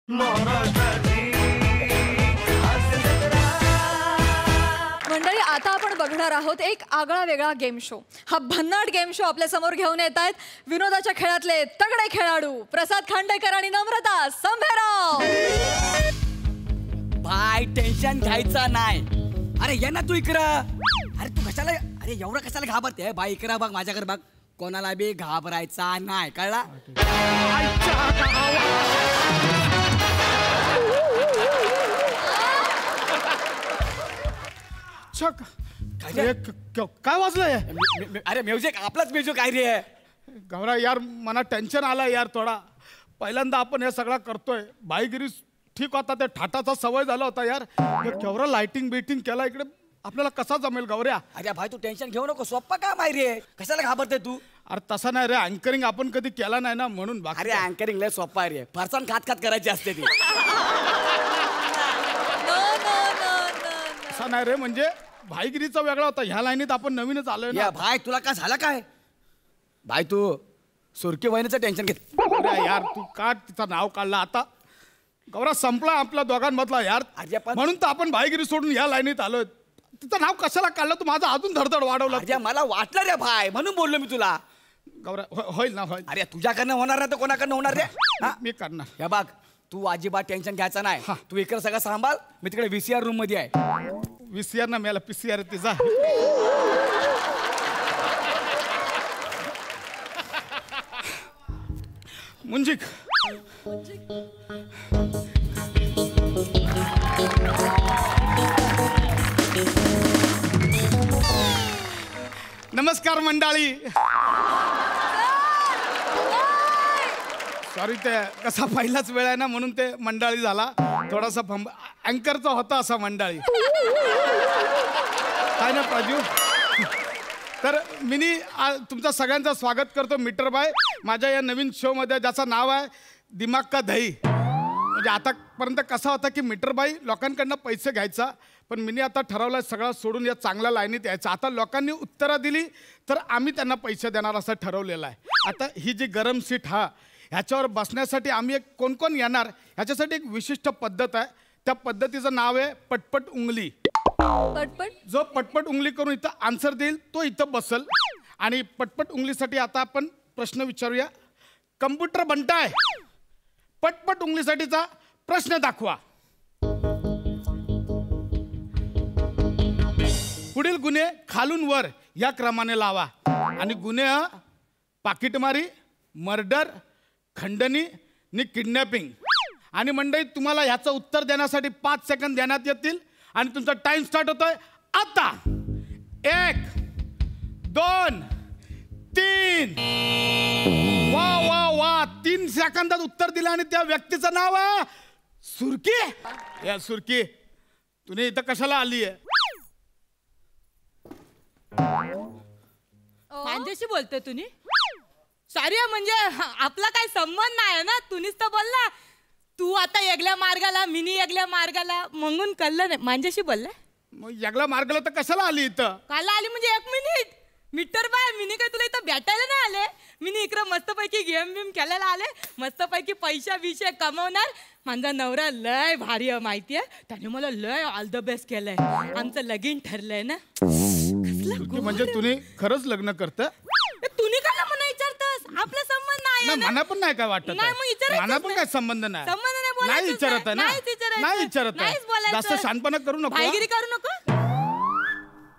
मंडळी, आता आपण बघणार आहोत एक आगळा वेगळा गेम शो. हा भन्नाट गेम शो आपल्या समोर घेऊन येत आहेत विनोदाच्या खेळातले तगडे खेळाडू प्रसाद खांडेकर आणि नम्रता संभेराव. बाय, टेन्शन घ्यायचा नाही. अरे ये ना तू इकडं. अरे तू कशाला, अरे एवढं कशाला घाबरते? बाय इकडं बघ, माझ्याकडे बघ. कोणाला बी घाबरायचा नाही, कळला? काय वाजलंय? अरे म्युझिक, आपलाच म्युझिक आहे रे. गौरा यार, मला टेन्शन आलं यार थोडा. पहिल्यांदा आपण हे सगळं करतोय. भाईगिरी ठीक होता, ते ठाटाचा सवय झाला होता यार. केवढं लाइटिंग बिटिंग केला इकडे, आपल्याला कसा जमेल गौऱ्या? अरे भाई तू टेन्शन घेऊ नको, सोप्पा काम आहे रे. कशाला घाबरते तू? अरे तसा नाही रे, अँकरिंग आपण कधी केला नाही ना म्हणून. अरे अँकरिंग लय सोप्पा आहे रे. फरसाण खात खात करायची असते ती. तसा नाही रे, म्हणजे भाईगिरीचा वेगळा होता. ह्या लाईनीत आपण नवीनच आलोय ना. भाई तुला काय झालं काय? भाई तू सुरकी वहिनीचं टेन्शन घेत. अरे यार, तू का तिचं नाव काढलं आता? गौरा संपला आपल्या दोघांमधला यार. म्हणून तर आपण भाईगिरी सोडून या लाईनीत आलोय. तिचं नाव कशाला काढलं तू? माझं अजून धडधड वाढवलं. मला वाटलं रे भाई, म्हणून बोललो मी तुला. गौरा होईल ना, होईल. अरे तुझ्याकडनं होणार नाही तर कोणाकडनं होणार रे? मी करणार. या बघ, तू अजिबात टेन्शन घ्यायचं नाही. तू इकडे सगळं सांभाळ, मी तिकडे VCR रूम मध्ये आहे. VCR ना मला PCR तिचा. मुंजिक नमस्कार मंडळी. सॉरी, ते कसा पहिलाच वेळ आहे ना म्हणून ते मंडळी झाला. थोडासा अँकरचा होता असा मंडळी. काय ना प्राजू. तर मी तुमचं सगळ्यांचं स्वागत करतो मीटर बाय माझ्या या नवीन शो मध्ये, ज्याचं नाव आहे दिमाग का दही. म्हणजे आतापर्यंत कसा होता की मीटर बाई लोकांकडनं पैसे घ्यायचा, पण मी आता ठरवलं सगळं सोडून या चांगल्या लाईनीत यायचं. आता लोकांनी उत्तरं दिली तर आम्ही त्यांना पैसे देणार असं ठरवलेलं आहे. आता ही जी गरम सीट ह्याच्यावर बसण्यासाठी आम्ही एक कोण कोण येणार ह्याच्यासाठी एक विशिष्ट पद्धत आहे. त्या पद्धतीचं नाव आहे पटपट उंगली. पटपट. जो पटपट उंगली करून इथं आन्सर देईल तो इथं बसल. आणि पटपट उंगलीसाठी आता आपण प्रश्न विचारूया. कम्प्युटर बनताय, पटपट उंगलीसाठीचा प्रश्न दाखवा. पुढील गुन्हे खालून वर या क्रमाने लावा. आणि गुन्हे पाकिटमारी, मर्डर, खंडणी आणि किडनॅपिंग. आणि मंडळी, तुम्हाला ह्याचं उत्तर देण्यासाठी 5 सेकंद देण्यात येतील आणि तुमचा टाइम स्टार्ट होतोय आता. 1 2 3. वा वा वा, 3 सेकंदात उत्तर दिलं. आणि त्या व्यक्तीचं नाव आहे सुरकी. या सुरकी, तुम्ही इथं कशाला आली आहे? माझ्याशी बोलतोय तुम्ही? सॉरी, म्हणजे आपला काही संबंध नाही ना. तुम्हीच तर बोलला तू आता वेगळ्या मार्गाला, मिनी वेगळ्या मार्गाला, म्हणून कळलं नाही. माझ्याशी बोलला. मग वेगळ्या मार्गाला तर कशाला आली इथं? काल आली म्हणजे 1 मिनिट. मीटर बाय, मिनी काय तुला इथं भेटायला नाही आले. मिनी इकडं मस्तपैकी गेम बिम खेळायला आले. मस्तपैकी पैसा विषय कमवणार. माझा नवरा लय भारी आहे माहितीये. त्याने मला लय ऑल द बेस्ट केलंय. आमचं लगीन ठरलंय ना. म्हणजे तुम्ही खरंच लग्न करता? तुम्ही काय मला विचारतस? आपला संबंध नाही. मला पण नाही काय वाटत. मला पण काय संबंध नाही. नाही विचारत आहे ना. नाही विचारत आहे. जास्त शानपणा करू नको. भाईगिरी करू नको.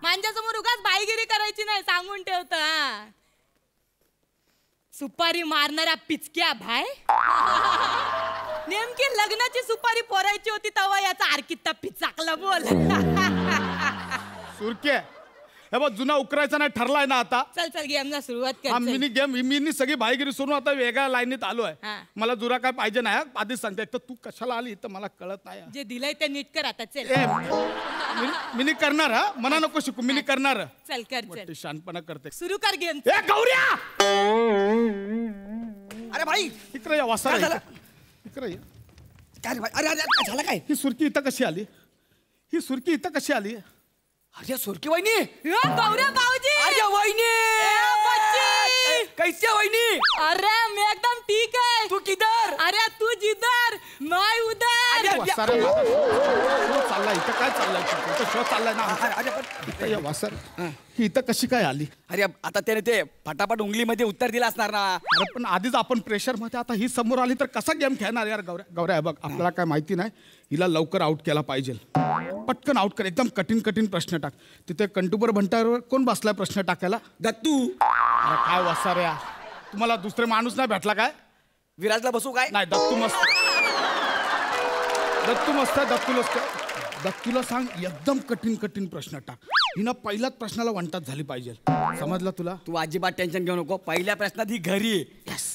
माझ्यासमोर उगाच भाईगिरी करायची नाही, सांगून ठेवतो. सुपारी मारणाऱ्या पिचक्या भाई. नेमकी लग्नाची सुपारी फोरायची होती तेव्हा याचा आरकित्ता पिचाकला. बोल सुरके, हे बघ, जुना उकरायचा नाही ठरलाय ना आता. चल चल गेमला सुरुवात कर. मिनी गेम, मी सगळी भाईगिरी सोडून आता वेगळ्या लाईनीत आलोय. मला जुरा काय पाहिजे नाही. आधीच सांगते, तर तू कशाला आली तर मला कळत नाही. जे दिलंय ते नीट कर आता. चल मिनी करणार. मना नको शिकू, मिनी करणार. चल कर. शानपणा करते. सुरू कर गेम. गौऱ्या, अरे भाई इकडे या. वासा इकडे ये. काय भाई? अरे अरे झालं काय? ही सुरकी इथं कशी आली? ही सुरकी इथं कशी आली? अरे सुरकी वहिनी. गौऱ्या भाऊजी. अरे वहिनी, कैसे वहिनी? अरे मैं एकदम ठीक है. तू किधर? अरे तू जिधर मैं वासाऱ्या शो चाललाय इथं काय चाललंय इथं शो चाललाय ना अरे पण इथं या वासर ही इथं कशी काय आली अरे आता त्याने ते फटाफट उंगलीमध्ये उत्तर दिलं असणार ना. अरे पण आधीच आपण प्रेशर मध्ये आता ही समोर आली तर कसा गेम खेळणार यार गौऱ्या बघ आपल्याला काय माहिती नाही हिला लवकर आउट केला पाहिजे पटकन आउट कर एकदम कठीण प्रश्न टाक तिथे कंटुबर भंटारवर कोण बसलाय प्रश्न टाकायला दत्तू अरे काय वासाऱ्या तुम्हाला दुसरे माणूस नाही भेटला काय विराजला बसू काय नाही दत्तू मस्त दत्तूला सांग एकदम कठीण प्रश्न टाक हिनं पहिल्याच प्रश्नाला वंटात झाली पाहिजे समजलं तुला तू अजिबात टेन्शन घेऊ नको पहिल्या प्रश्नात ही घरी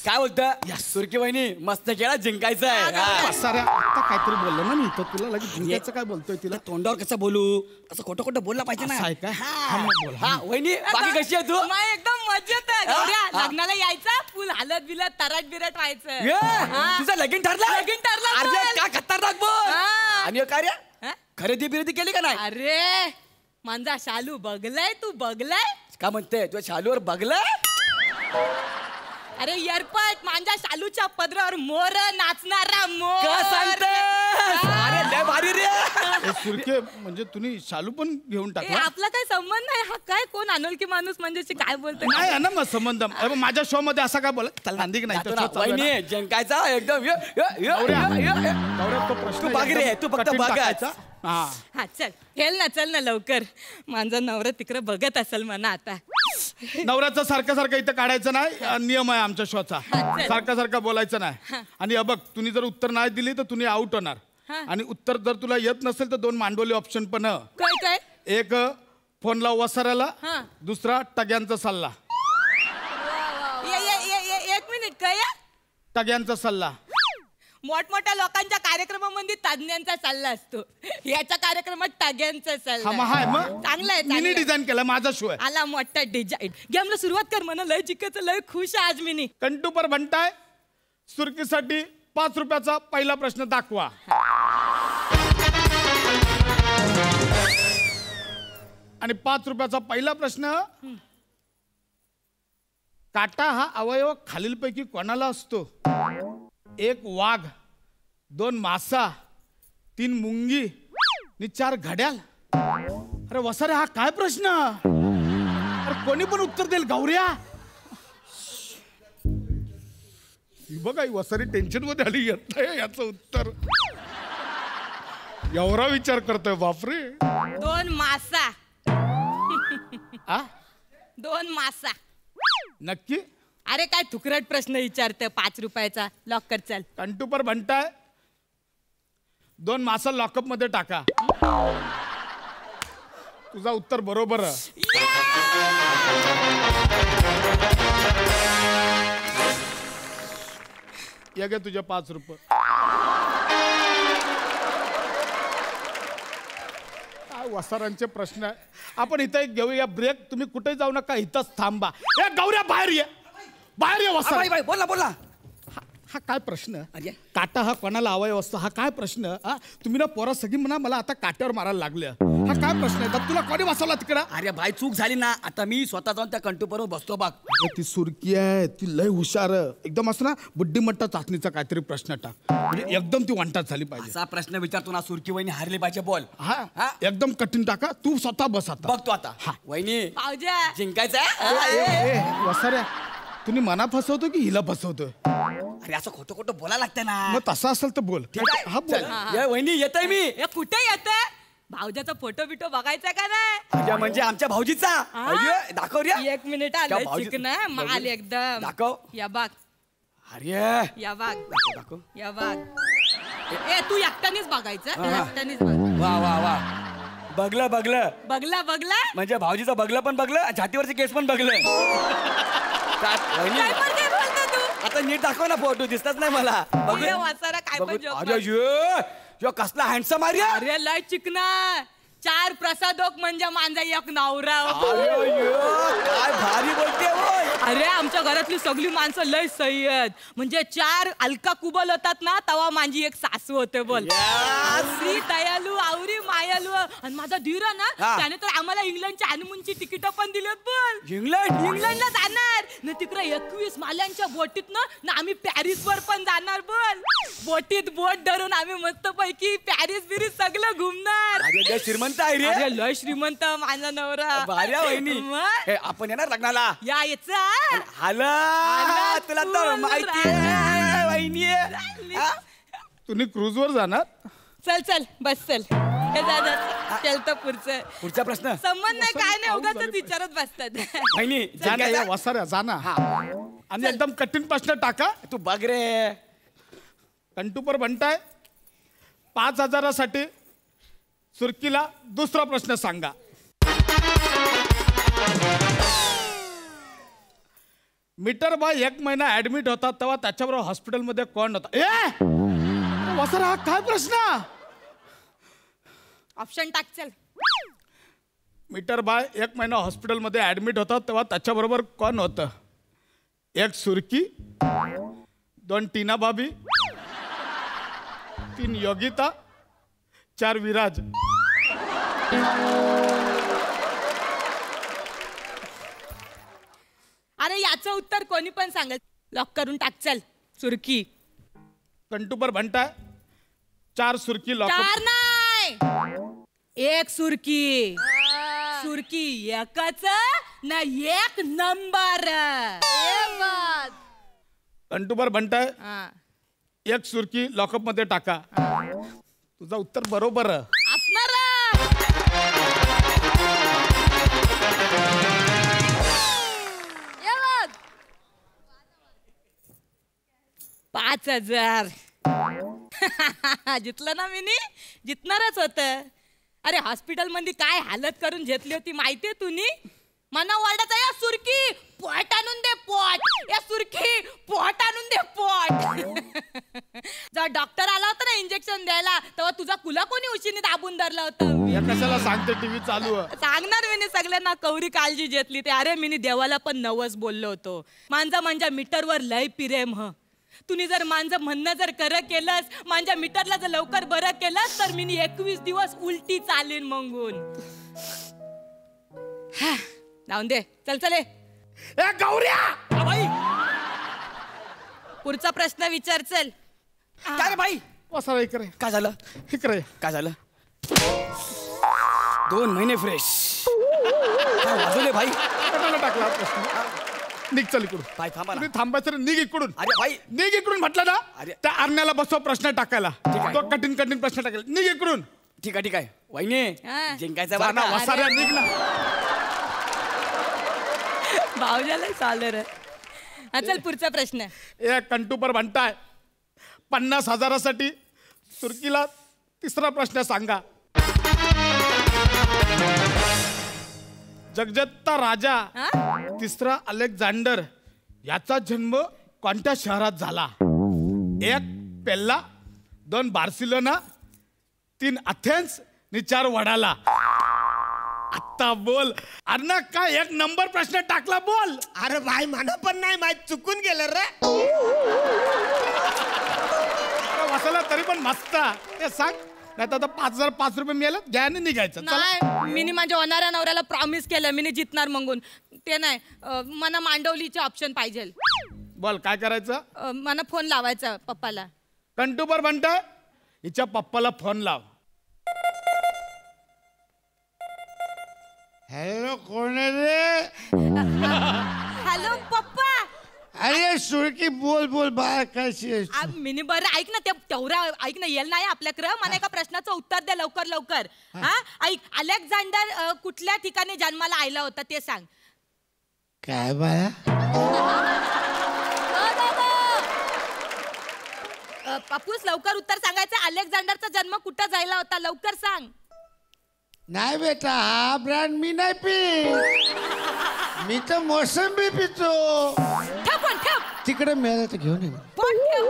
काय बोलतं सुरकी वहिनी मस्त खेळा जिंकायचं आहे. वासाऱ्या आता काहीतरी बोललो ना मी तर तुला लगेच जिंकायचं काय बोलतोय तिला तोंडावर कसं बोलू असं खोटं बोलला पाहिजे ना. असं आहे काय? हा, मग बोल. हा वहिनी बाकी कशी आहे तू माय एकदम मजेत आहे गौऱ्या. लग्नाला यायचा फुल हालत बिलत तरट बिरट व्हायचं. हा. तुझं लगीन ठरलं लगीन ठरलं अरे पण. काय खतरनाक बोल हा. आणि हे काय रे हा? खरेदी बिरेदी केली का नाही अरे माझा शालू बघलाय तू बघलाय. का म्हणते तुझ्या शालूवर बघलंय अरे येरपट माझ्या शालूच्या पदरावर मोर नाचणारा मोर. का सांगतेस? अरे लय भारी रे ए, सुरके म्हणजे तुम्ही शालू पण घेऊन ए, टाकला आपला काय संबंध नाही हा काय कोण अनोळखी माणूस म्हणजे काय बोलतो. नाही आहे ना मग संबंध अरे माझ्या शो मध्ये असा काय बोलत चल नांदी की नाही तर show चालू आहे ना. वहिनी जिंकायचा एकदम गौऱ्या, गौऱ्या, तो प्रश्न तू बघ रे, एकदम तू फक्त कठीण बघायचा. टाकायचा. हा हा चल चल ना लवकर माझा नवरा तिकडे बघत असेल म्हणा आता. नवऱ्याचं सारखं इथं काढायचं नाही नियम आहे आमच्या शोचा चल. सारखं बोलायचं नाही आणि बघ तुम्ही जर उत्तर नाही दिली तर तुम्ही आउट होणार हा. आणि उत्तर जर तुला येत नसेल तर 2 मांडवली ऑप्शन पण आहे. काय एक फोनला वसाऱ्याला हा. दुसरा टग्यांचा सल्ला एक मिनिट काय टग्यांचा सल्ला मोठमोठ्या लोकांच्या कार्यक्रमामध्ये तज्ञांचा सल्ला असतो याच्या कार्यक्रमात टाग्यांचा हा सल्ला मग हाय मग चांगलं आहे, मिनी चांगलं आहे. डिझाईन केला माझा शो आहे आला मोठा डिझाईन गेमला सुरुवात कर म्हणा लय जिंकायचं लय खुश आहे आज मिनी. कंटूपर म्हणताय सुरकीसाठी 5 रुपयाचा पहिला प्रश्न दाखवा आणि 5 रुपयाचा पहिला प्रश्न काटा हा अवयव खालीलपैकी कोणाला असतो 1 वाघ 2 मासा 3 मुंगी आणि 4 घड्याळ अरे वसारे हा काय प्रश्न अरे कोणी पण उत्तर देईल गौऱ्या बघा वसारी टेन्शन मध्ये आली येत याचं उत्तर एवढा विचार करतोय बापरे 2 मासा आ 2 मासा. नक्की अरे काय तुकरट प्रश्न विचारते 5 रुपयाचा लॉक कर चल. कंटूपर म्हणताय 2 मासा लॉकअप मध्ये टाका तुझा उत्तर बरोबर आहे. या घे तुझे 5 रुपये काय वसारांचे प्रश्न आहे आपण इथं एक घेऊया ब्रेक तुम्ही कुठे जाऊ नका इथंच थांबा ए गौऱ्या बाहेर ये वसार बाई बोला हा काय प्रश्न अरे. काटा हा कोणाला अवयव असतो हा काय प्रश्न हा तुम्ही ना पोरा सगळी म्हणा मला आता काट्यावर मारायला लागले हा काय प्रश्न आहे तुला कोणी बसवला तिकडं अरे भाई चूक झाली ना आता मी स्वतः जाऊन त्या कंटूपरवर बसतो बघ अरे ती सुरकी आहे ती लय हुशार आहे. एकदम असं ना बुद्धिमत्ता चाचणीचा काहीतरी प्रश्न टाक म्हणजे एकदम ती वांटात झाली पाहिजे असा प्रश्न विचारतो ना सुरकी वहिनी हारली पाहिजे बोल हा हा? एकदम कठीण टाका तू स्वतः बस आता बघतो आता हा. वहिनी पावजा जिंकायचं वसाऱ्या तुम्ही मना फसवतो की हिला फसवतो अरे असं खोटं बोलायला लागतं ना मग तसं असेल तर बोल ठीक आहे? हा बोल चल. ये वहिनी येतोय मी हे कुठे येते भाऊजाचा फोटो बिटो बघायचा का नाही. अय्या, म्हणजे आमच्या भाऊजीचा हा? अय्या, दाखव रे 1 मिनिट क्या आलं भाऊजी- चिकन माल एकदम दाखव. या बाग अरे या बाग दाखव या बाग ए तू एकट्यानेच बघायचं हा. एकट्यानेच बघ. वा बघलं बघला म्हणजे भाऊजीचं बघलं पण बघलं छातीवरचे केस पण बघलं वहिनी, काय पण काय बोलतो तू आता नीट दाखव ना फोटो दिसतच नाही मला बघू. ये वासारा काय पण बघू. joke अरे यो कसला हँडसम आहे रे. अरे लय चिकना 4 प्रसादोक म्हणजे माझा एक नवरा. अरे यो, काय भारी बोलते होय. अरे आमच्या घरातली सगळी माणसं लय सय्यद म्हणजे 4 अलका कुबल होतात ना तवा माझी एक सासू होते बोल. आवरी दयालू आवरी मायालू आणि माझा धीर ना हा. त्याने तर आम्हाला इंग्लंडच्या हनीमूनची तिकीट पण दिलेत बोल. इंग्लंड इंग्लंडला जाणार ना तिकडे 21 माल्यांच्या बोटीत ना आम्ही पॅरिस वर पण जाणार बोल. बोटीत बोट धरून आम्ही मस्त पैकी पॅरिस बिरीस सगळं घुमणार. अरे श्रीमंत आहे रे. अरे लय श्रीमंत माझा नवरा. भारी आहे वहिनी. मग? ए, आपण येणार लग्नाला. यायचा आला तुला तर माहिती आहे वहिनी. हा? तुम्ही क्रूजवर जाणार? चल चल बस चल हे जा चल तर पुढचं पुढचा प्रश्न. संबंध नाही काय नाही उगाच विचारत बसतात. वहिनी जाना या वसाऱ्या जाना. आणि एकदम कठीण प्रश्न टाका. तू बघ रे. कंटूपर म्हणताय 5,000साठी सुरकीला दुसरा प्रश्न सांगा. मीटर बाय 1 महिना ऍडमिट होता तेव्हा त्याच्याबरोबर हॉस्पिटलमध्ये कोण होता? वसारा हा काय प्रश्न? ऑप्शन टाक चल. मीटर बाय 1 महिना हॉस्पिटलमध्ये ऍडमिट होता तेव्हा त्याच्याबरोबर कोण होतं? 1 सुरकी, 2 टीना भाभी, 3 योगिता, 4 विराज. अरे याचं उत्तर कोणी पण सांगत. लॉक करून टाक चल. सुरकी. कंटूपर म्हणताय 4 सुरकी लॉक. 4 नाही 1 सुरकी. सुरकी एकच ना 1 नंबर. कंटूपर म्हणताय 1 सुरकी लॉकअप मध्ये टाका. तुझं उत्तर बरोबर असणार. 5,000 जितलं ना मी जितणारच होत. अरे हॉस्पिटल मध्ये काय हालत करून घेतली होती माहितीये तुनी. मना वाढत या सुरकी पोट आणून दे पोट. या सुरकी पोट आणून दे पोट. जर डॉक्टर आला होता ना इंजेक्शन द्यायला तेव्हा तुझा कुला कोणी उशीने दाबून धरला होता. या कशाला सांगते टीव्ही चालू आहे. सांगणार मी सगळ्यांना कवरी काळजी घेतली ते. अरे मी देवाला पण नवस बोललो होतो. माझ्या मीटरवर लय प्रेम ह. तुम्ही जर माझं म्हणणं जर खरं केलंस माझ्या मीटरला जर लवकर बरं केलंस तर मी 21 दिवस उलटी चालेन मंगून. लावून दे चल चले. ए गौऱ्या भाई पुढचा प्रश्न विचार चल. काय रे भाई. वसारा इकडे काय झालं. इकडे. काय झालं. 2 महिने फ्रेश. काय वाजवले भाई. कशाला टाकला हा प्रश्न? निघ चल इकडून. भाई थांबा ना. तुम्ही थांबायचं निघ इकडून. अरे भाई. निघ इकडून म्हटलं ना. अरे. त्या आरण्याला बसव प्रश्न टाकायला. आहे. तो कठीण कठीण प्रश्न टाकायला. निघ इकडून. ठीक आहे ठीक आहे वहिनी हा. जिंकायचं जा ना, बरं का? वसाऱ्या निघ ना. भावजाला चालू रे. चल पुढचा प्रश्न. ए कंटूपर म्हणताय 50,000साठी सुरकीला तिसरा प्रश्न सांगा. जगजत्ता राजा हा? तिसरा अलेक्झांडर याचा जन्म कोणत्या शहरात झाला? 1 पेल्ला, 2 बार्सिलोना, 3 अथेन्स आणि 4 वडाला. आता बोल. अण्णा काय 1 नंबर प्रश्न टाकला बोल. अरे भाई मला पण नाही माहित चुकून गेलं रे. वसाला तरी पण मस्त. ते सांग नाही तर 5,005 रुपये मिळाले घ्या आणि निघायचं. चला. नाही मी माझ्या होणाऱ्या नवऱ्याला प्रॉमिस केलं मी जितणार मंगून. ते नाही मला मांडवलीचे ऑप्शन पाहिजे. बोल काय करायचं. मला फोन लावायचा पप्पाला. कंटूपर म्हणताय हिच्या पप्पाला फोन लाव. हॅलो कोण आहे रे. हॅलो पप्पा. अरे सुरकी बोल बोल बाळ कशी आहेस तू? मिनी बरं ऐक ना ते तेवढा ऐक ना येल नाही आपल्याकडं. मला एका प्रश्नाचं उत्तर दे लवकर लवकर. हा ऐक अलेक्झांडर कुठल्या ठिकाणी जन्माला आला होता ते सांग. काय बाळा. पापूस लवकर उत्तर सांगायचं. अलेक्झांडरचा जन्म कुठं झाला होता लवकर सांग. नाही बेटा हा ब्रँड मी नाही पी. मी तर मोसंबी पितो. ठेव पण ठेव. तिकडे मिळालं तर घेऊन ये. पण ठेव.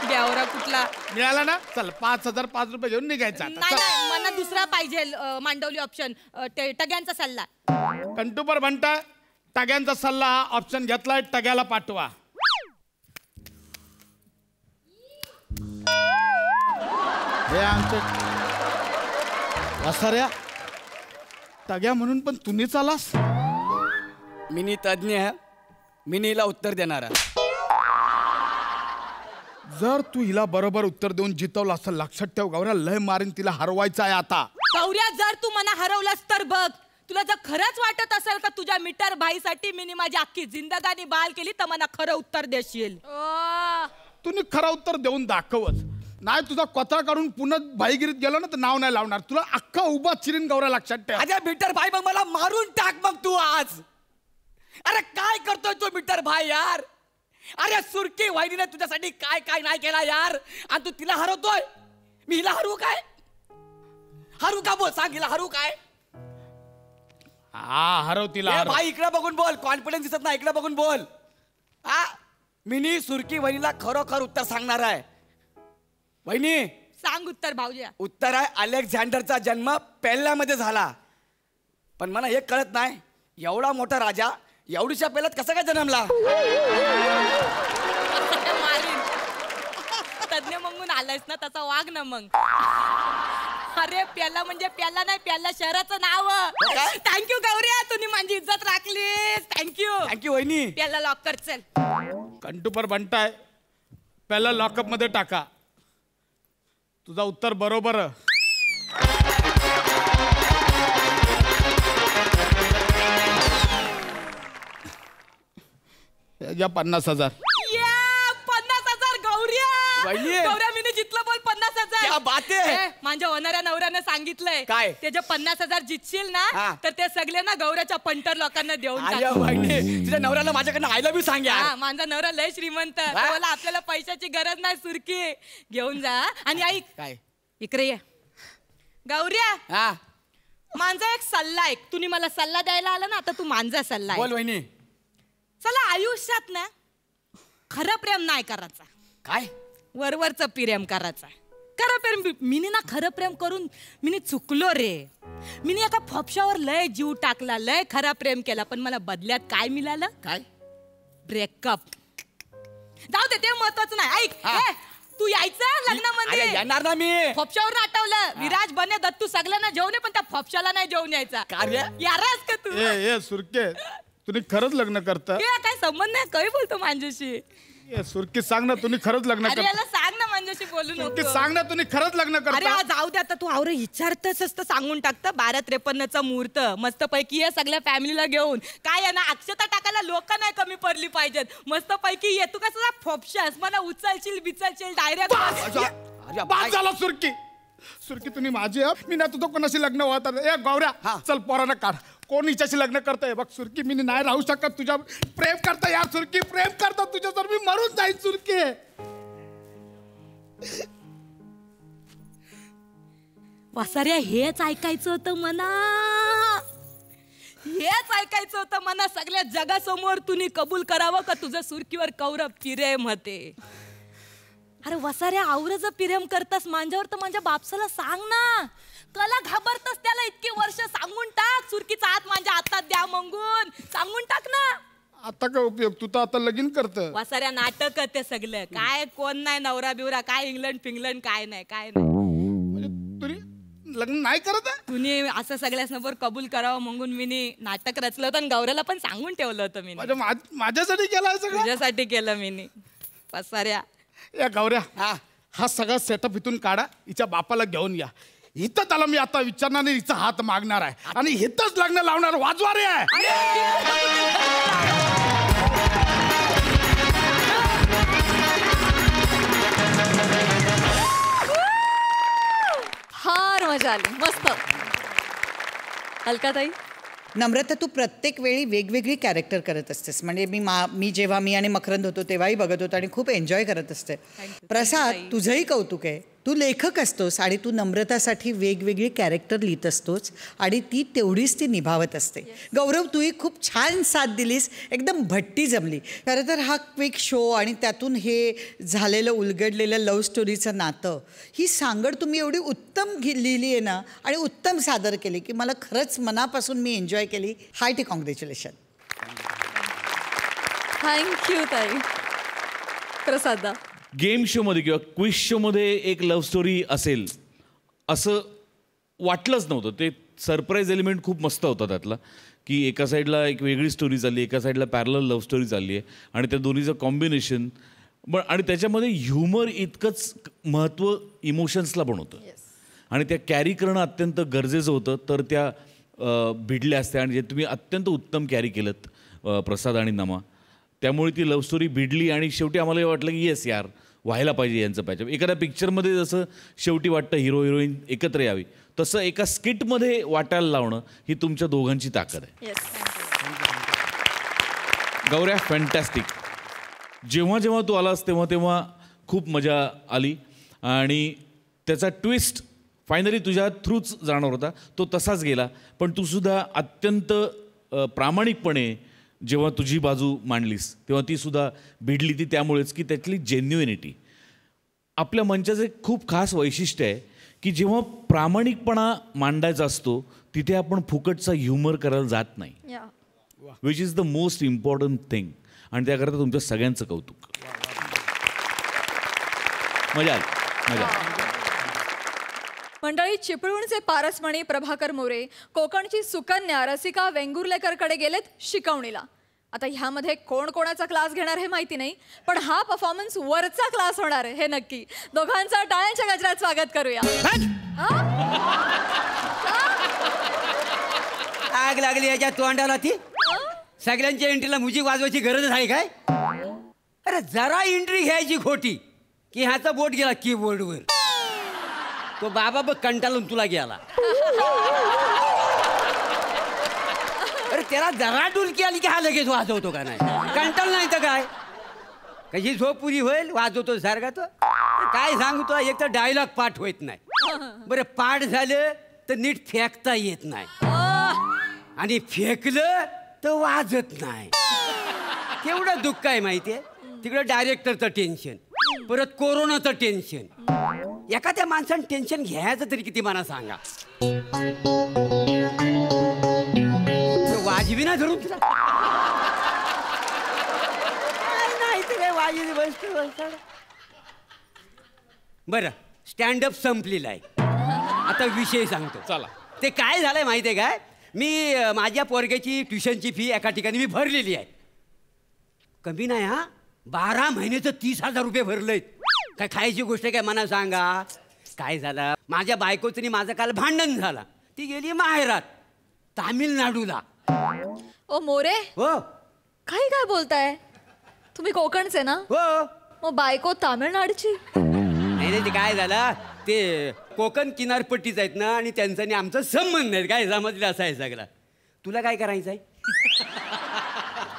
ब्यावरा कुठला. मिळाला ना. चल 5,005 रुपये घेऊन निघायचं आता. नाही नाही मला दुसरा पाहिजे मांडवली ऑप्शन. टग्यांचा सल्ला. कंटूपर म्हणताय टग्यांचा सल्ला हा ऑप्शन घेतलाय. टग्याला पाठवा. हे आमचं वसाऱ्या टग्या म्हणून पण तुम्हीच आलास. मिनी तज्ञ मिनीला उत्तर देणारा. जर तू हिला बरोबर उत्तर देऊन जितवलं असं लक्षात ठेव गौऱ्या, लय मारीन तिला हरवायचं आहे आता. गौऱ्या जर तू मना हरवलास तर बघ, तुला जर खरंच वाटत असेल का तुझ्या मीटर भाईसाठी मी माझी अख्खी जिंदगानी बाल केली तर मला खरं उत्तर देशील. तुम्ही खरं उत्तर देऊन दाखवच. नाही तुझा कोथळा काढून पुन्हा भाईगिरीत गेलो ना तर नाव नाही लावणार तुला. अख्खा उभा चिरीन गौऱ्या, लक्षात ठेव. अरे मीटर भाई मग मला मारून टाक मग तू आज. अरे काय करतोय तू मीटर भाई यार. अरे सुरकी वाहिनीने तुझ्यासाठी काय काय नाही केला यार, आणि तू तिला हरवतोय. मी हिला हरवू काय? हरवू का बोल, सांग हिला हरवू काय? हा हरव तिला ए हरव. भाई इकडे बघून बोल, कॉन्फिडन्स दिसत नाही, इकडे बघून बोल. हा मिनी सुरकी वहिनीला खरोखर उत्तर सांगणार आहे. वहिनी सांग उत्तर भाऊजी. उत्तर आहे अलेक्झांडरचा जन्म पेल्ल्यामध्ये झाला. पण मला हे कळत नाही, एवढा मोठा राजा एवढीशा पेल्यात कसा काय जन्मला? तज्ञ म्हणून आलायस ना, तसा वाग ना मग. अरे प्याला म्हणजे प्याला नाही, प्याला शहराचं नाव. थँक्यू गौऱ्या, तुम्ही माझी इज्जत राखलीस. थँक्यू. थँक्यू वहिनी. प्याला लॉक कर चल. कंटूपर बनताय, पहिला लॉकअप मध्ये टाका. तुझा उत्तर बरोबर. या 50,000. या 50,000 गौऱ्या. वहिनी. गौऱ्या मीने जितलं बोल 50,000. क्या बात आहे. ए, माझ्या होणाऱ्या नवऱ्यानं सांगितलंय काय? ते जे 50,000 जितशील ना हा. तर ते सगळे ना गौऱ्याच्या पंटर लोकांना देऊन टाक. अरे वहिनी तुझ्या नवऱ्याला माझ्याकडनं आय लव्ह यू सांग यार. हा, माझा नवरा लय श्रीमंत. तो बोला आपल्याला पैशाची गरज नाही, सुरकी घेऊन जा. आणि ऐक, काय? इकडे ये गौऱ्या. हा माझा एक सल्ला ऐक. तुम्ही मला सल्ला द्यायला आला ना, आता तू माझा सल्ला ऐक. बोल वहिनी. चला आयुष्यात ना खरं प्रेम नाही करायचा, काय? वरवरचं प्रेम करायचा. खरं प्रेम मिनी ना खरं प्रेम करून मिनी चुकलो रे. मिनी एका फोपशावर लय जीव टाकला, लय खरा प्रेम केला, पण मला बदल्यात काय मिळालं? काय? ब्रेकअप. जाऊ दे, ते महत्वाचं नाही. ऐक, हा. ए, तू यायचं लग्नामध्ये? अरे येणार ना मी. फोपशावर आठवलं, विराज बने दत्तू सगळ्यांना जेवण ये, पण त्या फोपशाला नाही जेवून यायचा. कार्य? यारास का तू? ए सुरके, तुम्ही खरंच लग्न करता? ए, काय संबंध नाही, काही बोलतो माझ्याशी. ए सुरकी सांग ना, तुम्ही खरंच लग्न अरे करता? याला सांग ना, माझ्याशी बोलू सुरकी नको. सांग ना, तुम्ही खरंच लग्न अरे करता? जाऊ दे आता, तू आवर विचारतच तर सांगून टाकतं. 12:53चा मुहूर्त मस्त पैकी ये सगळ्या फॅमिलीला घेऊन. काय आहे ना, अक्षता टाकायला लोक नाही कमी पडली पाहिजेत. मस्त पैकी ये. तू कसं फोपशास मला उचलशील बिचलशील डायरेक्ट. अरे बाद झाला सुरकी. सुरकी तुम्ही माझी आहे, मी ना तुझं कोणाशी लग्न होत. ए गौऱ्या, हा. चल पोरानं काढ. कोण हिच्याशी लग्न करतंय बघ. सुरकी मी नाही राहू शकत तुझ्या. प्रेम करता यार सुरकी, प्रेम करता तुझ्या, तर मी मरून जाईन सुरकी. वासाऱ्या, हेच ऐकायचं होतं मना. हेच ऐकायचं होतं मना. सगळ्या जगासमोर तुम्ही कबूल करावं का तुझं सुरकीवर कौरव प्रेम होते. अरे वसाऱ्या, आवरं जर प्रेम करतास माझ्यावर तर माझ्या बापसाला सांग ना. कला घाबरतस त्याला इतके वर्ष? सांगून टाक, सुरकीचा हात माझ्या हातात द्या मंगून. सांगून टाक ना. आता काय उपयोग, तू तर आता लगीन करत. वसाऱ्या, नाटक ते सगळं काय. कोण नाही नवरा बिवरा, काय इंग्लंड फिंग्लंड काय नाही, काय नाही. म्हणजे तुम्ही लग्न नाही करत आहे? तुम्ही असं सगळ्यासमोर कबूल करावं म्हणून मी नाटक रचलं होतं आणि गौऱ्याला पण सांगून ठेवलं होतं मी. माझ्यासाठी केलाय सगळं? तुझ्यासाठी केलं मी. वसाऱ्या, या गौऱ्या, हा सगळा सेटअप इथून काढा, हिच्या बापाला घेऊन या. इथं त्याला मी आता विचारणार नाही, हिचा हात मागणार आहे आणि इथंच लग्न लावणार. वाजवा रे. फार मजा आली, मस्त. अलकाताई? नम्रता, तू प्रत्येक वेळी वेगवेगळी कॅरेक्टर करत असतेस. म्हणजे मी जेव्हा मी आणि मकरंद होतो तेव्हाही बघत होतो आणि खूप एन्जॉय करत असते. प्रसाद, तुझंही कौतुक आहे. तू लेखक असतोस आणि तू नम्रतासाठी वेगवेगळी कॅरेक्टर लिहित असतोच आणि ती तेवढीच ती निभावत असते. गौरव, तूही खूप छान साथ दिलीस, एकदम भट्टी जमली. खरं तर हा क्विक शो आणि त्यातून हे झालेलं उलगडलेलं लव्ह स्टोरीचं नातं, ही सांगड तुम्ही एवढी उत्तम लिहिली आहे ना आणि उत्तम सादर केली की मला खरंच मनापासून मी एन्जॉय केली. Hearty congratulation. थँक्यू ताई. प्रसादा? गेम शोमध्ये किंवा क्विज शोमध्ये एक लव्ह स्टोरी असेल असं वाटलंच नव्हतं. ते सरप्राईज एलिमेंट खूप मस्त होता त्यातला, की एका साईडला एक वेगळी स्टोरी चालली, एका साईडला पॅरलल लव्ह स्टोरी चालली आहे आणि त्या दोन्हीचं कॉम्बिनेशन आणि त्याच्यामध्ये ह्युमर इतकंच महत्त्व इमोशन्सला पण होतं आणि त्या कॅरी करणं अत्यंत गरजेचं होतं. तर त्या भिडल्या असत्या आणि जे तुम्ही अत्यंत उत्तम कॅरी केलं प्रसाद आणि नमा, त्यामुळे ती लव्ह स्टोरी भिडली आणि शेवटी आम्हाला हे वाटलं की येस यार व्हायला पाहिजे यांचं पॅचअप. एखाद्या पिक्चरमध्ये जसं शेवटी वाटतं हिरो हिरोईन एकत्र यावी, तसं एका स्किटमध्ये वाटायला लावणं ही तुमच्या दोघांची ताकद आहे. गौऱ्या फॅन्टॅस्टिक. जेव्हा जेव्हा तू आलास तेव्हा तेव्हा खूप मजा आली आणि त्याचा ट्विस्ट फायनली तुझ्या थ्रूच जाणार होता, तो तसाच गेला. पण तू सुद्धा अत्यंत प्रामाणिकपणे जेव्हा तुझी बाजू मांडलीस तेव्हा ती सुद्धा भिडली. ती त्यामुळेच की त्यातली जेन्युइनिटी. आपल्या मंचाचं एक खूप खास वैशिष्ट्य आहे की जेव्हा प्रामाणिकपणा मांडायचा असतो तिथे आपण फुकटचा ह्युमर करायला जात नाही, which is the most important thing. आणि त्याकरता तुमच्या सगळ्यांचं कौतुक. मजा आली, मजा आली. मंडळी, चिपळूणचे पारसमणी प्रभाकर मोरे कोकणची सुकन्या रसिका वेंगुर्लेकरकडे गेलेत शिकवणीला. आता ह्यामध्ये कोण कोणाचा क्लास घेणार हे माहिती नाही, पण हा परफॉर्मन्स वरचा क्लास होणार आहे हे नक्की. दोघांचं टाळ्यांच्या गजरात स्वागत करूया. आग लागली याच्या तोंडाला. ती सगळ्यांच्या एंट्रीला म्युझिक वाजवायची गरज आहे काय? अरे जरा एंट्री घ्यायची खोटी की ह्याचा बोट गेला कीबोर्डवर. तो बाबा बघ कंटाळून तुला गेला. अरे त्याला जरा डुलकी आली की हा लगेच वाजवतो का नाही? कंटाळ नाही तर काय, कशी झोप पुरी होईल वाजवतो सारखा तो. काय सांगतो, एक तर डायलॉग पाठ होत नाही. बरं पाठ झालं तर नीट फेकता येत नाही आणि फेकलं तर वाजत नाही. केवढं दुःख आहे माहितीये. तिकडं डायरेक्टरचं टेन्शन, परत कोरोनाचं टेन्शन. एखाद्या माणसानं टेन्शन घ्यायचं तरी किती मला सांगा. वाजवी ना धरून तुला नाही तर वाजवी बसतो. बरं स्टँडअप संपलेला आहे. आता विषय सांगतो. चला. ते काय झालंय माहिती आहे काय, मी माझ्या पोरग्याची ट्युशनची फी एका ठिकाणी मी भरलेली आहे. कमी नाही हा, 12 महिन्याचं 30,000 रुपये भरलेत. काय खायची गोष्ट काय मला सांगा. काय झालं, माझ्या बायकोचं आणि माझं काल भांडण झालं. ती गेली माहेरात तामिळनाडूला. ओ मोरे, हो काय बोलताय तुम्ही? कोकणचे ना? हो. मग बायको तामिळनाडूची? नाही ते काय झालं, ते कोकण किनारपट्टीच आहेत ना आणि त्यांचा आणि आमचा संबंध नाही. काय समजलं असं आहे सगळं. तुला काय करायचं आहे?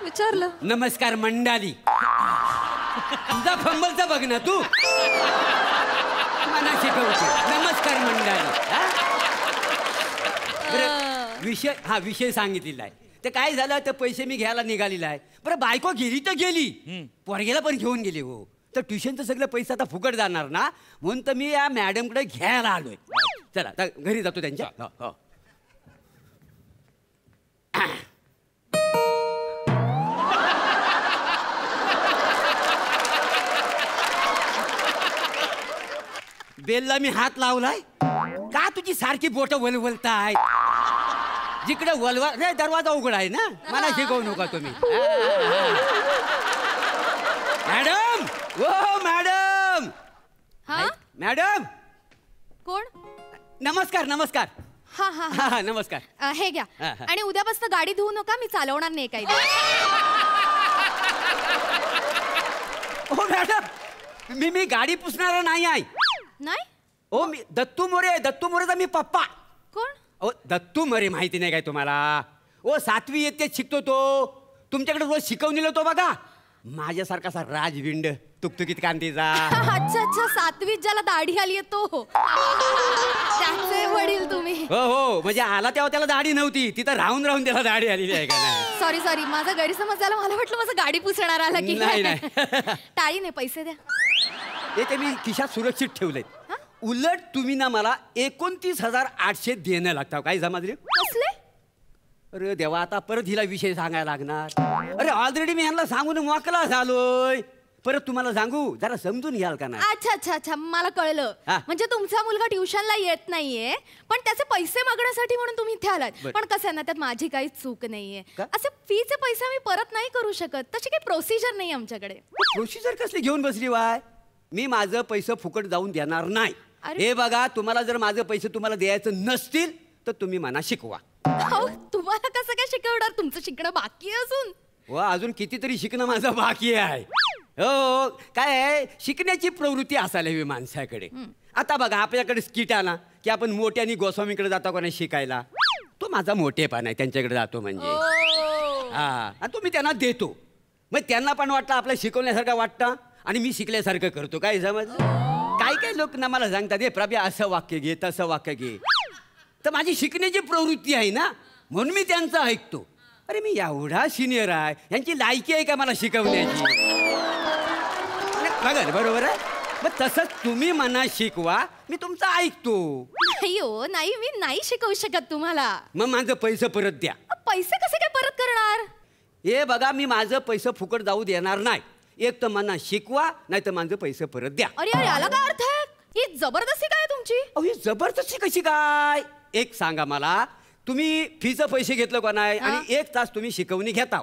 विचारलं. नमस्कार मंडाली. तुझा फंबलचा बघ ना तू. मला शिकवते नमस्कार मंडाली. विषय सांगितलेला आहे. ते काय झालं, ते पैसे मी घ्यायला निघालेला आहे. बरं बायको गेली तर गेली, पोरग्याला पण घेऊन गेली. हो तर ट्युशनचं सगळं पैसे आता फुकट जाणार ना, म्हणून तर मी या मॅडमकडे घ्यायला आलोय. चला घरी जातो त्यांच्या. हो बेलला मी हात लावलाय का? तुझी सारखी बोट वलवलताय. जिकडे वलवा रे दरवाजा उघड आहे ना, मला शिकवू नका तुम्ही. मॅडम, ओ मॅडम. मॅडम कोण? नमस्कार. नमस्कार. हा हा हा नमस्कार. हे घ्या. आणि उद्यापासून गाडी धुवू नका, मी चालवणार नाही काही. हो मॅडम, मी गाडी पुसणारा नाही आहे. नाही? ओ मी दत्तू मोरेचा मी पप्पा. कोण? ओ दत्तू मोरे माहिती नाही काय तुम्हाला? ओ 7वी इयत्तेत शिकतो तो. तुमच्याकडे रोज शिकवलेला तो बघा. माझ्यासारखा असा राजविंड तुकतुकीत कांतीचा. अच्छा 7वीत ज्याला दाढी आली तो त्याचे वडील तुम्ही? हो म्हणजे आला तेव्हा त्याला दाढी नव्हती, तिथं राहून त्याला दाढी आलेली आहे का नाही? सॉरी माझा गैरसमज झाला. मला वाटलं माझं गाडी पुसणार आला की नाही. टाळी नाही, पैसे द्या. ते मी खिशात सुरक्षित ठेवले. उलट तुम्ही ना मला 29,800 देणं लागतं. काय समजले? कसले? अरे देवा, आता परत हिला विषय सांगायला लागणार. अरे ऑलरेडी मी ह्यांना सांगून मोकला झालोय. परत तुम्हाला सांगू, जरा समजून घ्याल का ना? अच्छा अच्छा अच्छा, मला कळलं. हा. म्हणजे तुमचा मुलगा ट्युशनला येत नाहीये, पण त्याचे पैसे मागण्यासाठी म्हणून तुम्ही इथे आलात. बरं. पण कसं आहे ना, त्यात माझी काहीच चूक नाहीये. का? असे फीचे पैसे आम्ही परत नाही करू शकत, तशी काही प्रोसिजर नाही आमच्याकडे. प्रोसिजर कसली घेऊन बसली वाय? मी माझं पैसे फुकट जाऊन देणार नाही. अरे. हे बघा, तुम्हाला जर माझे पैसे तुम्हाला द्यायचं नसतील तर तुम्ही मला शिकवा. अहो, तुम्हाला कसं काय शिकवणार? तुमचं शिकणं बाकी आहे अजून. व अजून कितीतरी शिकणं माझं बाकी आहे. हो, काय आहे, शिकण्याची प्रवृत्ती असायला हवी माणसाकडे. आता बघा, आपल्याकडे स्किट आला की आपण मोठ्यानी गोस्वामीकडे जातो कोणा शिकायला. तो माझा मोठेपणा आहे, त्यांच्याकडे जातो म्हणजे. हा, आणि तो मी त्यांना देतो. मग त्यांना पण वाटतं आपल्या शिकवण्यासारखं वाटतं आणि मी शिकल्यासारखं करतो. काय समज? काही लोक ना मला सांगतात, हे प्रभ्या असं वाक्य घे, तसं वाक्य घे. तर माझी शिकण्याची प्रवृत्ती आहे ना, म्हणून मी त्यांचं ऐकतो. अरे मी एवढा सिनियर आहे, यांची लायकी आहे का मला शिकवण्याची? बघा बरोबर आहे. मग तसंच तुम्ही मना शिकवा, मी तुमचं ऐकतो. नाही हो, नाही, मी नाही शिकवू शकत तुम्हाला. मग माझं पैसे परत द्या. पैसे कसे काय परत करणार? हे बघा, मी माझं पैसे फुकट जाऊ देणार नाही. एक तर मना शिकवा, नाही तर माझं पैसे परत द्या. अरे अरे, याला काय अर्थ आहे? ही जबरदस्ती काय आहे तुमची? अहो, ही जबरदस्ती कशी काय? एक सांगा मला, तुम्ही फीचं पैसे घेतलं का नाही आणि 1 तास तुम्ही शिकवणी घेता,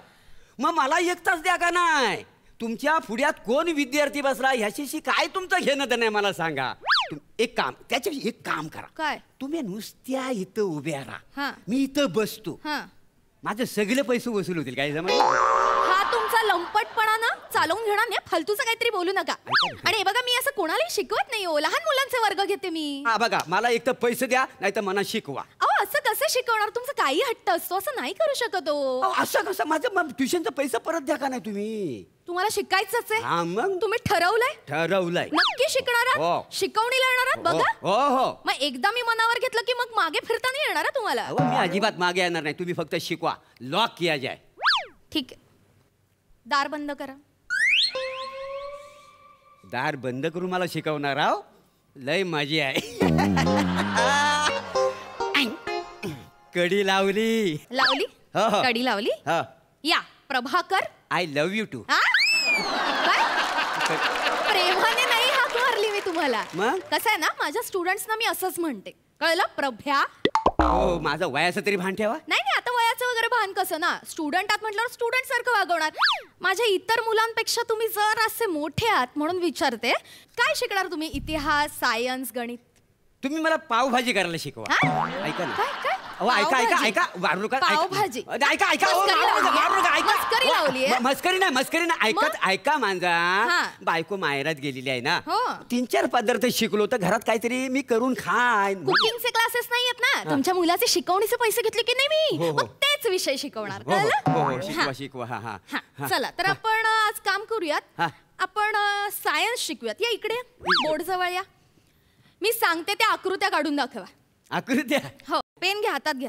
मग मला 1 तास द्या का नाही? तुमच्या पुढ्यात कोण विद्यार्थी बसला ह्याच्याशी काय तुमचं घेणं तर नाही मला सांगा. एक काम करा. काय? तुम्ही नुसत्या इथं उभ्या हा. राहा, मी इथं बसतो. हा, माझे सगळे पैसे वसूल होतील. काय समज? हा तुमचा लंपटपणा ना चालवून घेणार नाही. फालतूचं काहीतरी बोलू नका. आणि हे बघा, मी असं कोणालाही शिकवत नाही हो. लहान मुलांचे वर्ग घेते मी. हा बघा, मला एक तर पैसे द्या, नाही तर मला शिकवा. अहो, असं कसं शिकवणार? तुमचं काही हट्ट असतो, असं नाही करू शकत हो. अहो, असं कसं? माझं ट्युशनचं पैसे परत द्या का नाही तुम्ही? तुम्हाला शिकायचंच आहे. हा, मग तुम्ही ठरवलंय? ठरवलंय. नक्की शिकणार आहात? हो. शिकवणीला येणार आहात? हो बघा, हो हो. मग एकदा मी मनावर घेतलं की मग मागे फिरता नाही येणार हा तुम्हाला. अहो, मी अजिबात मागे येणार नाही. तुम्ही फक्त शिकवा. लॉक किया जाय. ठीक आहे, दार बंद करा. दार बंद करून मला शिकवणार आहो? लय मजा आहे. कडी लावली. लावली? हो, हो. कडी लावली? हा. या Prabhakar. I love you too. हा? काय? प्रेमाने नाही हाक मारली मी तुम्हाला. मग? कसं आहे ना, माझ्या स्टुडंट्सना मी असंच म्हणते, कळलं? प्रभ्या. हो, माझं वयाचं तरी भान ठेवा. नाही नाही, आता वयाचं वगैरे भान कसं ना, स्टुडंट आहात म्हटल्यावर स्टुडंट सारखं वागवणार. माझ्या इतर मुलांपेक्षा तुम्ही जर असे मोठे आहात म्हणून विचारते. काय शिकणार तुम्ही? इतिहास, सायन्स, गणित? तुम्ही मला पावभाजी करायला शिकवा. हा? ऐका ना. काय काय? अहो, ऐका ऐका पावभाजी? ऐका, मारू नका. पावभाजी. ऐका ऐका. अहो, मस्करी मारू नका, लावलीये? मारू नका. ऐका. मस्करी लावलीये? मस्करी नाही. ऐकत ऐका माझा. हा. बायको माहेरात गेलेली आहे ना, हो. 3-4 पदार्थ शिकलो तर घरात काहीतरी मी करून खाय. कुकिंगचे क्लासेस नाही आहेत ना, तुमच्या मुलाचे शिकवणीचे पैसे घेतले की नाही मी, हो, हो. मग तेच विषय शिकवणार. हो, हो, कळलं? हो, शिकवा हा. शिकवा. हा हा हा, हा. चला तर आपण आज काम करूयात. हा. आपण सायन्स शिकूयात. या इकडे, बोर्ड जवळ या. मी सांगते त्या आकृत्या काढून दाखवा. आकृत्या. हो, पेन घ्या, हातात घ्या.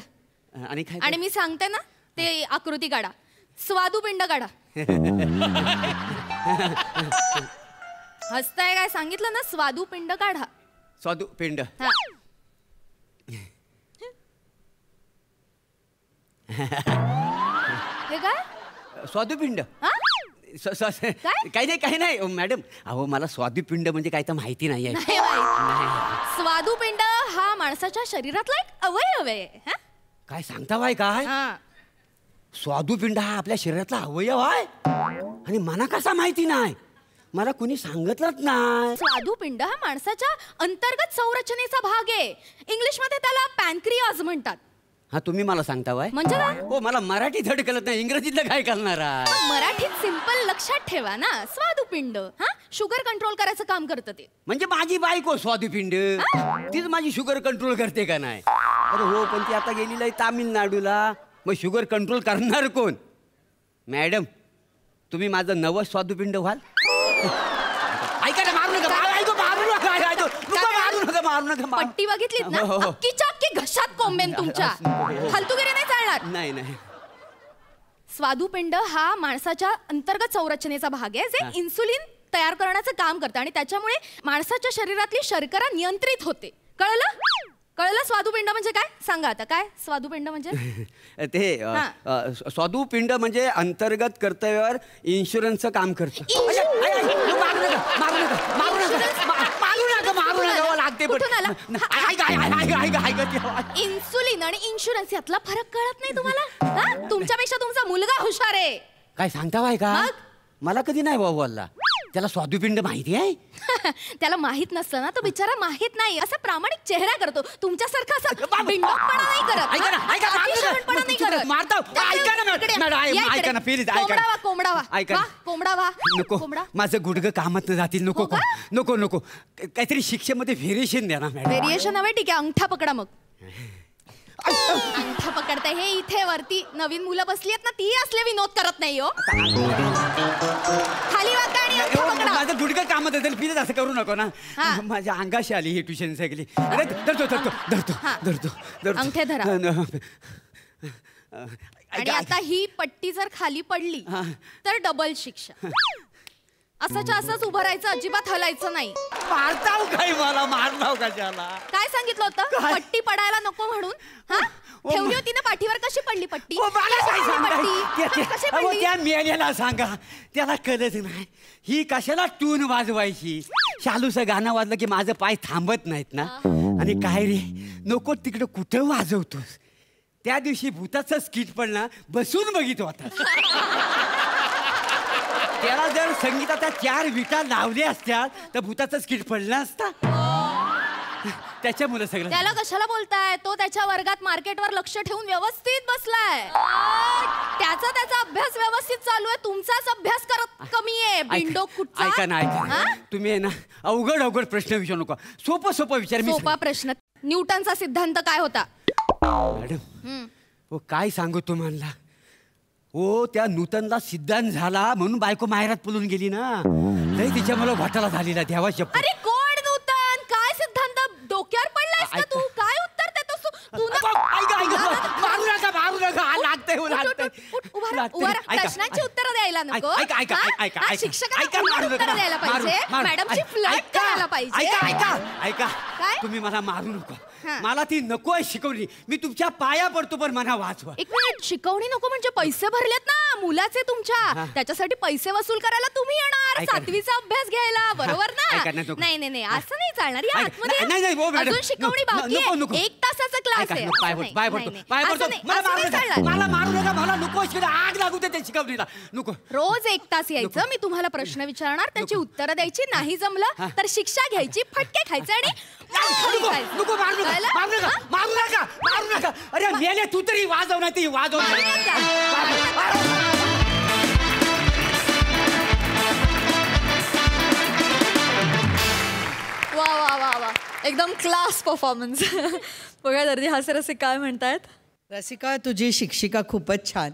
आणि काय आणि मी सांगते ना ते आकृती काढा. स्वादुपिंड काढा. हसताय काय? सांगितलं ना, स्वादुपिंड काढा. स्वादू पिंड. हा. हे काय? स्वादुपिंड. हा? काय? काही नाही मॅडम. अहो, मला स्वादुपिंड म्हणजे काय तर माहिती नाही आहे. नाही माहित. स्वादुपिंड हा माणसाच्या शरीरातला एक अवयव आहे. हा? काय सांगता बाय? काय हा. स्वादुपिंड हा आपल्या शरीरातला अवयव आहे आणि मला कसा माहिती नाही? मला कुणी सांगितलंच नाही. स्वादुपिंड हा माणसाच्या अंतर्गत संरचनेचा भाग आहे. इंग्लिश मध्ये त्याला पॅनक्रियाज म्हणतात. हा, तुम्ही मला सांगता बाय? म्हणजे काय? हो, मला मराठी धड कळत नाही, इंग्रजीतलं काय करणार आहे? मराठीत सिंपल लक्षात ठेवा ना. स्वादुपिंड हा शुगर कंट्रोल करायचं काम करतं ते. म्हणजे माझी बायको स्वादुपिंड, तीच माझी शुगर कंट्रोल करते का नाही? अरे हो, पण ती आता गेलेली आहे तामिळनाडूला. मग शुगर कंट्रोल करणार कोण? मॅडम, तुम्ही माझं नवं स्वादुपिंड व्हाल? ऐका ना, मारू नका. मारू नका. पट्टी बघितलीत ना, हो, हो. अक्कीच्या अक्की घशात कोंबेन तुमच्या. फालतूगिरी नाही चालणार. नाही. स्वादुपिंड हा माणसाच्या अंतर्गत संरचनेचा भाग आहे, जे इन्सुलिन तयार करण्याचं काम करतं आणि त्याच्यामुळे माणसाच्या शरीरातली शर्करा नियंत्रित होते. कळलं? कळलं स्वादुपिंड म्हणजे काय? सांगा आता काय स्वादुपिंड म्हणजे? ते स्वादुपिंड म्हणजे अंतर्गत कर्तव्यावर इन्शुरन्सचं काम करतं. इन्सुलिन आणि इन्शुरन्स यातला फरक कळत नाही तुम्हाला? तुमच्यापेक्षा तुमचा मुलगा हुशार आहे. काय सांगता बाय का? मला कधी नाही बाबा बोलला. त्याला स्वादुपिंड माहिती आहे? त्याला माहित नसतं ना, तो बिचारा माहित नाही. असा प्रामाणिक चेहरा करतो तुमच्यासारखा, असा बिंडोकपणा नाही करत. नको, माझं गुडघं कामात न जातील. नको नको नको, काहीतरी शिक्षेमध्ये व्हेरिएशन द्या ना मॅडम. व्हेरिएशन हवे? ठीक आहे, अंगठा पकडा मग. अंगठा पकडताय हे इथे वरती नवीन मुलं बसली आहेत ना, ती असले विनोद करत नाही हो. खाली वाका आणि अंगठा पकडा. माझं गुडघं कामात असेल, प्लीज असं करू नको ना. माझ्या अंगाशी आली ही ट्युशन सगळी. धरतो अंगठे धरा. आणि आता ही पट्टी जर खाली पडली तर डबल शिक्षा. असंच्या असंच उभं राहायचं, अजिबात हलायचं नाही. मारताव काय मला? मारताव कशाला? काय सांगितलं होतं? पट्टी पडायला नको म्हणून. ठेवली होती ना पाठीवर, कशी पडली पट्टी? त्या मेल्याला सांगा, त्याला कळत नाही. ही कशाला ट्यून वाजवायची? शालूचं गाणं वाजलं की माझं पाय थांबत नाहीत ना. आणि काय रे, नको तिकडं कुठं वाजवतोस? त्या दिवशी भूताचं स्किट पडलं, बसून बघितलं होता. त्याला जर संगीताच्या 4 विटा लावल्या असत्या तर भूताचं स्किट पडलं असता. त्याच्यामुळे सगळं. त्याला कशाला बोलताय? तो त्याच्या वर्गात मार्केटवर लक्ष ठेवून व्यवस्थित बसलाय. त्याचा अभ्यास व्यवस्थित चालू आहे. तुमचाच अभ्यास करत कमी आहे. बिंडो कुठचा? ऐका ना, तुम्ही आहे ना अवघड प्रश्न विचारू नका. सोपा विचार. सोपा प्रश्न. न्यूटनचा सिद्धांत काय होता? मॅडम हो काय सांगू तुम्हाला. हो त्या नूतनला सिद्धांत झाला म्हणून बायको माहेरात पळून गेली ना. लय तिच्या मला घोटाळा झालेला देवा शपथ. अरे कोण नूतन? काय सिद्धांत? डोक्यावर पडलायस का तू? काय उत्तर देतोस तू? मारू नका. प्रश्नांची उत्तर द्यायला नको. शिक्षकांना उत्तर द्यायला पाहिजे. मॅडमची फ्लर्ट करायला पाहिजे. ऐका तुम्ही मला मारू नका. मला ती नको आहे शिकवणी. मी तुमच्या पाया पडतो, पण मला वाचवा. एक मिनिट, शिकवणी नको म्हणजे पैसे भरलेत ना मुलाचे तुमच्या, त्याच्यासाठी पैसे वसूल करायला तुम्ही येणार 7वीचा अभ्यास घ्यायला, बरोबर ना? नाही असं नाही चालणार. या आतमध्ये अजून शिकवणी बाकी आहे. 1 तासाचा क्लास आहे. मला मारू नका. मला नको आग लागू दे त्या शिकवणीला. नको. रोज 1 तास यायचं. मी तुम्हाला प्रश्न विचारणार, त्यांची उत्तरं द्यायची. नाही जमलं तर शिक्षा घ्यायची, फटके खायचे आणि नको. मारू नका. अरे मेले तू तरी वाजव ना. ती वाजव. वा एकदम क्लास परफॉर्मन्स. बघा दर्दी हास्यरसिक काय म्हणतायत. रसिका, तुझी शिक्षिका खूपच छान.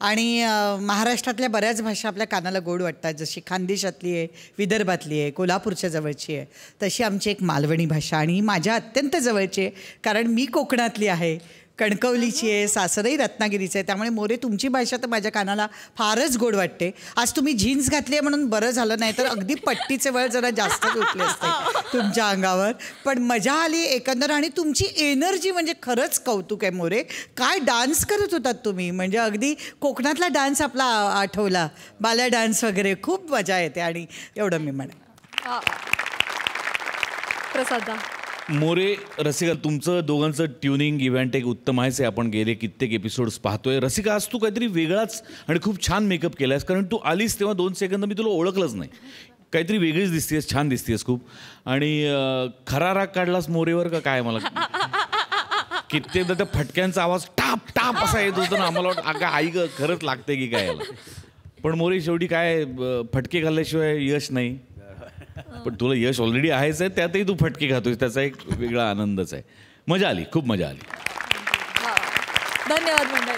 आणि महाराष्ट्रातल्या बऱ्याच भाषा आपल्या कानाला गोड वाटतात. जशी खानदेशातली आहे, विदर्भातली आहे, कोल्हापूरच्या जवळची आहे, तशी आमची एक मालवणी भाषा. आणि ही माझ्या अत्यंत जवळची आहे, कारण मी कोकणातली आहे, कणकवलीची आहे, सासरही रत्नागिरीचं आहे. त्यामुळे मोरे तुमची भाषा तर माझ्या कानाला फारच गोड वाटते. आज तुम्ही जीन्स घातली आहे म्हणून बरं झालं, नाही तर अगदी पट्टीचे वळ जरा जास्तच उठले असते तुमच्या अंगावर. पण मजा आली एकंदर. आणि तुमची एनर्जी म्हणजे खरंच कौतुक आहे मोरे. काय डान्स करत होतात तुम्ही, म्हणजे अगदी कोकणातला डान्स आपला आठवला, बाल्या डान्स वगैरे. खूप मजा येते. आणि एवढं मी म्हणेन. प्रसादा. मोरे, रसिका, तुमचं दोघांचं ट्युनिंग इव्हेंट एक उत्तम आहेच आहे. आपण गेले कित्येक एपिसोड्स पाहतोय. रसिका, आज तू काहीतरी वेगळाच आणि खूप छान मेकअप केलायस. कारण तू आलीस तेव्हा 2 सेकंद मी तुला ओळखलंच नाही. काहीतरी वेगळीच दिसतेस, छान दिसतेस खूप. आणि खरा राग काढलास मोरेवर का काय? मला कित्येकदा त्या फटक्यांचा आवाज टाप टाप असा येत होता ना. आम्हाला वाटतं अगं आई ग खरंच लागते की काय याला. पण मोरे शेवटी काय, फटके घालल्याशिवाय यश नाही. पण तुला यश ऑलरेडी आहेच आहे, त्यातही तू फटके खातोस, त्याचा एक वेगळा आनंदच आहे. मजा आली, खूप मजा आली. धन्यवाद.